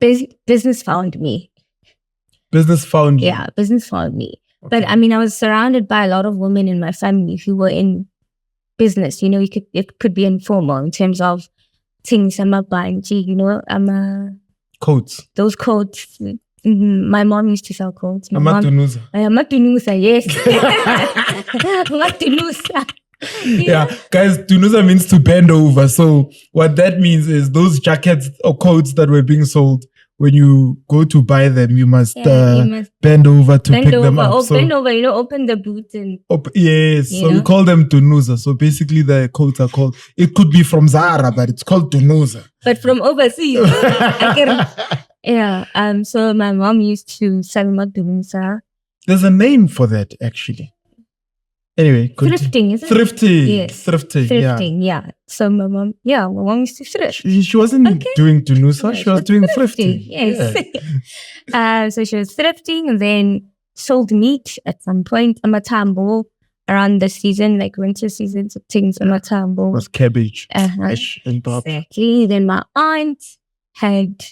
business found me. Business found you? Yeah, business found me. Okay. But I mean, I was surrounded by a lot of women in my family who were in business. You know, it could be informal in terms of things. I'm a banji, you know, I'm a Coats. those coats. My mom used to sell coats. Amatunuza. Amatunuza, yes. Amatunuza. Yeah, guys, tunuza means to bend over. So what that means is those jackets or coats that were being sold, when you go to buy them, you must bend over to pick them up. Oh, so, bend over, you know, open the boot and... yes, so we call them tunuza. So basically the coats are called, it could be from Zara, but it's called tunuza. But from overseas. Yeah, so my mom used to sell tunuza. There's a name for that, actually. Anyway, thrifting, is it? Thrifting. Yes. Thrifting, yeah. So my mom used to thrift. She wasn't doing tunusa, she was doing thrifting. Yes. Yeah. So she was thrifting and then sold meat at some point. Amatambo around the season, like winter season, so things Amatambo. It was cabbage, fish and pop. Exactly. Then my aunt had,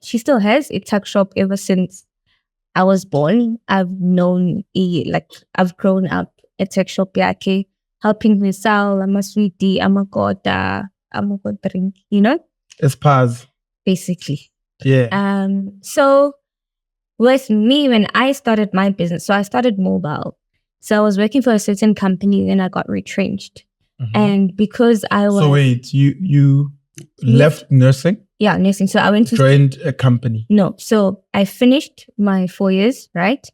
she still has a tuck shop ever since I was born. I've known, I've grown up at tech shop yake, helping me sell a sweetie, I'm a god drink, you know? Spas. Basically. Yeah. So with me, when I started my business, so I started mobile. So I was working for a certain company, then I got retrenched. Mm-hmm. And because I was... So wait, you left nursing? Yeah, nursing. So I went to... Joined a company? No. So I finished my 4 years, right?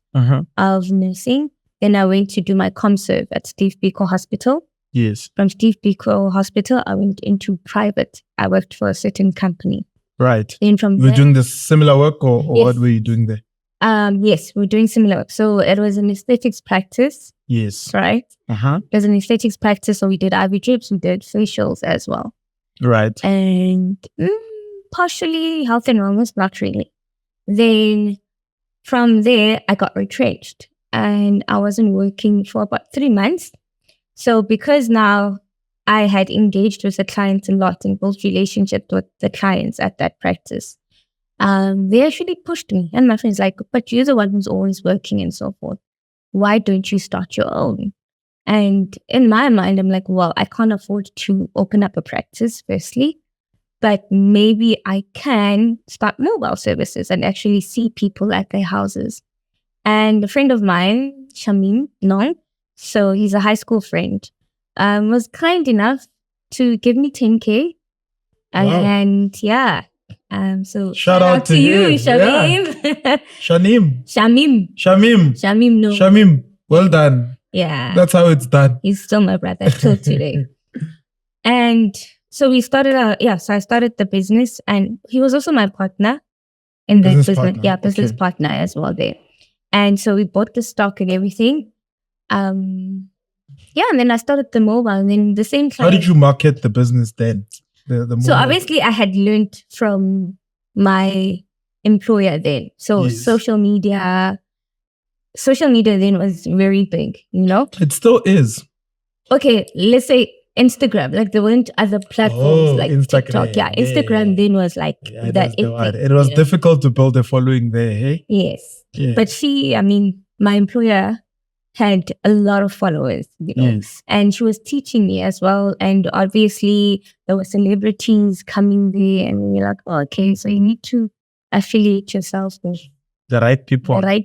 Of nursing. Then I went to do my ComServe at Steve Biko Hospital. Yes. From Steve Biko Hospital, I went into private. I worked for a certain company. Right. Then from you were doing the similar work or yes. What were you doing there? Yes, we're doing similar work. So it was an aesthetics practice. Yes. Right? It was an aesthetics practice. So we did IV drips, we did facials as well. Right. And partially health and wellness, not really. Then from there, I got retrenched. And I wasn't working for about 3 months. So because now I had engaged with the clients a lot and built relationships with the clients at that practice, they actually pushed me. And my friend's like, but you're the one who's always working and so forth. Why don't you start your own? And in my mind, I'm like, well, I can't afford to open up a practice, firstly. But maybe I can start mobile services and actually see people at their houses. And a friend of mine, Shamim, so he's a high school friend, was kind enough to give me 10K. Wow. And yeah, so shout out to you, Shamim. Yeah. Shamim, no. Shamim, well done. Yeah. That's how it's done. He's still my brother till today. And so we started so I started the business and he was also my partner in that business. Partner. Yeah, business partner as well there. And so we bought the stock and everything. And then I started the mobile and then the same time. How did you market the business then? The so obviously I had learned from my employer then. So yes. social media then was very big, you know? It still is. Okay, let's say Instagram, like there weren't other platforms like Instagram. TikTok. Yeah, Instagram then was like that. It was difficult to build a following there, hey? Yes. Yeah. But my employer had a lot of followers, you know, yes. And she was teaching me as well. And obviously there were celebrities coming there and we were like, oh, okay, so you need to affiliate yourself with the right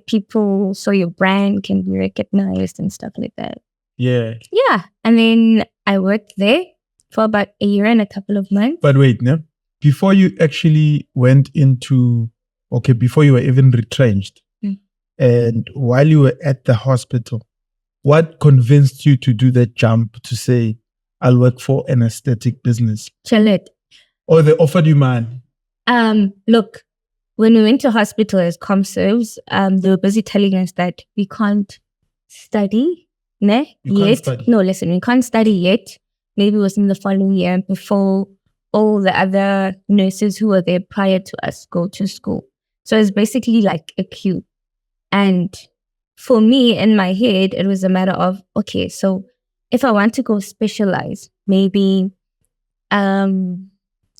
people so your brand can be recognized and stuff like that. Yeah. Yeah. And then I worked there for about a year and a couple of months. But wait, no? Before you actually went into, before you were even retrenched, and while you were at the hospital, what convinced you to do that jump to say, I'll work for an aesthetic business? Chalet. Or they offered you money? Look, when we went to hospital as ComServes, they were busy telling us that we can't study yet. No, listen, we can't study yet. Maybe it was in the following year before all the other nurses who were there prior to us go to school. So it's basically like a queue. And for me, in my head, it was a matter of, okay, so if I want to go specialize, maybe in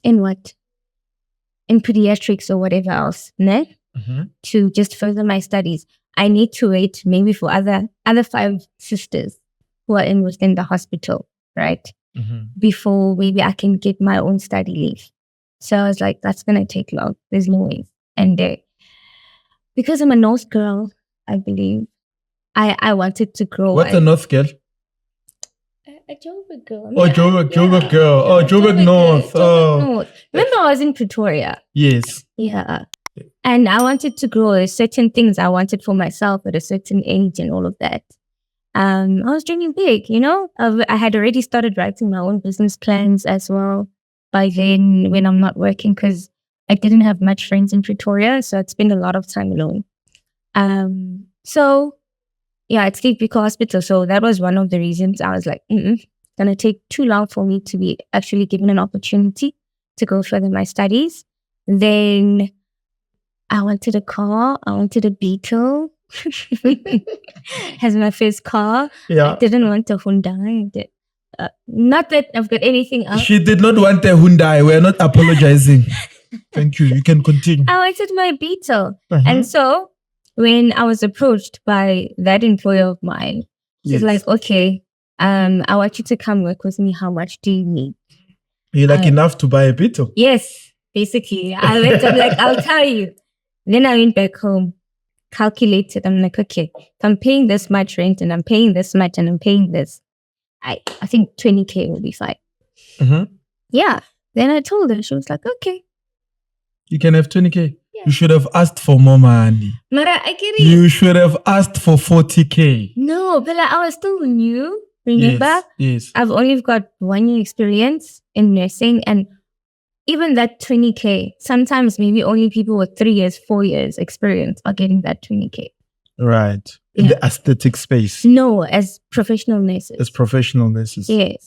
what? in pediatrics or whatever else, ne? To just further my studies. I need to wait maybe for other 5 sisters who are within the hospital, right? Before maybe I can get my own study leave. So I was like, that's going to take long. There's no way. And because I'm a North girl, I believe, I wanted to grow. What's a North girl? A Joburg girl. Joburg girl. Oh, Joburg North. North. Remember, I was in Pretoria. Yes. Yeah. And I wanted to grow certain things I wanted for myself at a certain age and all of that. I was dreaming big, you know. I had already started writing my own business plans as well by then when I'm not working, because I didn't have much friends in Pretoria, so I'd spend a lot of time alone. So yeah, it's Sleep Biko Hospital. So that was one of the reasons I was like, it's gonna take too long for me to be actually given an opportunity to go further my studies. Then I wanted a car. I wanted a Beetle. As my first car. Yeah. I didn't want a Hyundai. Not that I've got anything else. She did not want a Hyundai. We're not apologizing. Thank you. You can continue. I wanted my Beetle. And so when I was approached by that employer of mine, she's like, okay, I want you to come work with me. How much do you need? You're like enough to buy a Beetle? Yes, basically. I'm like, I'll tell you. Then I went back home, calculated. I'm like, okay, if I'm paying this much rent and I'm paying this much and I'm paying this, I think 20K will be fine. Yeah. Then I told her. She was like, okay. You can have 20K. Yeah. You should have asked for more money. Mara, I get it. You should have asked for 40K. No, but I was still new. Remember? Yes. I've only got 1 year experience in nursing, and even that 20K, sometimes maybe only people with 3 years, 4 years experience are getting that 20K. Right. In the aesthetic space. No, as professional nurses. As professional nurses. Yes.